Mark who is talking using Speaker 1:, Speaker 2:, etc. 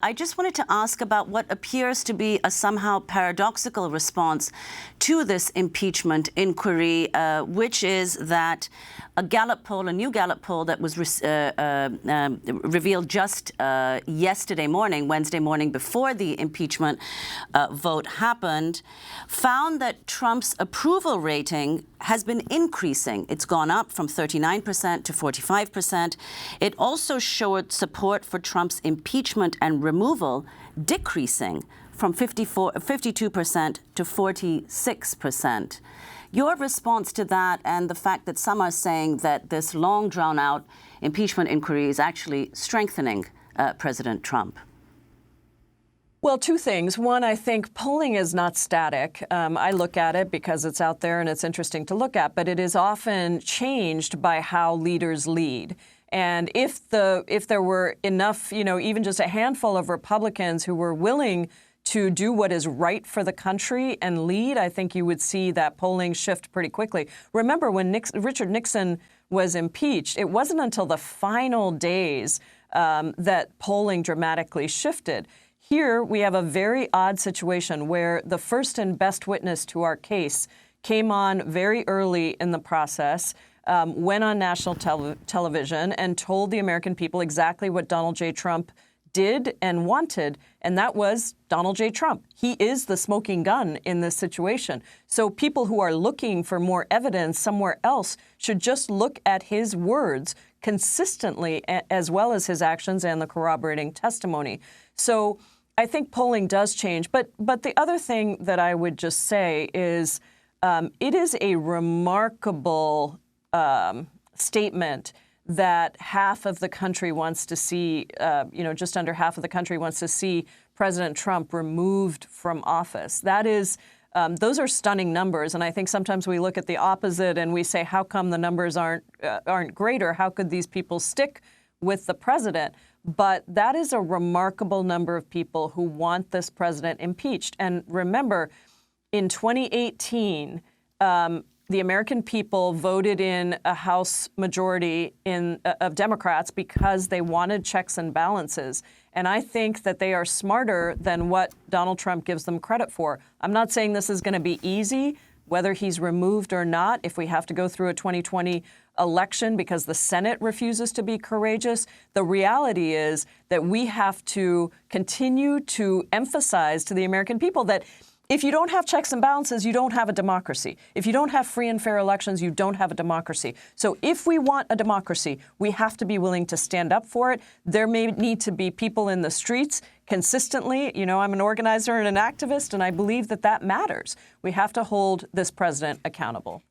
Speaker 1: I just wanted to ask about what appears to be a somehow paradoxical response to this impeachment inquiry, which is that a Gallup poll, a new Gallup poll that was revealed just yesterday morning, Wednesday morning, before the impeachment vote happened, found that Trump's approval rating has been increasing. It's gone up from 39% to 45%. It also showed support for Trump's impeachment and removal decreasing from 52% to 46%. Your response to that and the fact that some are saying that this long drawn-out impeachment inquiry is actually strengthening President Trump?
Speaker 2: Well, two things. One, I think polling is not static. I look at it because it's out there and it's interesting to look at, but it is often changed by how leaders lead. And if there were enough, even just a handful of Republicans who were willing to do what is right for the country and lead, I think you would see that polling shift pretty quickly. Remember, when Richard Nixon was impeached, it wasn't until the final days that polling dramatically shifted. Here, we have a very odd situation where the first and best witness to our case came on very early in the process, went on national television and told the American people exactly what Donald J. Trump did and wanted, and that was Donald J. Trump. He is the smoking gun in this situation. So people who are looking for more evidence somewhere else should just look at his words consistently, as well as his actions and the corroborating testimony. So I think polling does change. But the other thing that I would just say is it is a remarkable statement that half of the country wants to see, just under half of the country wants to see President Trump removed from office. That is, those are stunning numbers. And I think sometimes we look at the opposite and we say, how come the numbers aren't greater? How could these people stick with the president? But that is a remarkable number of people who want this president impeached. And remember, in 2018, the American people voted in a House majority of Democrats because they wanted checks and balances. And I think that they are smarter than what Donald Trump gives them credit for. I'm not saying this is going to be easy, whether he's removed or not, if we have to go through a 2020 election because the Senate refuses to be courageous. The reality is that we have to continue to emphasize to the American people that if you don't have checks and balances, you don't have a democracy. If you don't have free and fair elections, you don't have a democracy. So if we want a democracy, we have to be willing to stand up for it. There may need to be people in the streets consistently. I'm an organizer and an activist, and I believe that that matters. We have to hold this president accountable.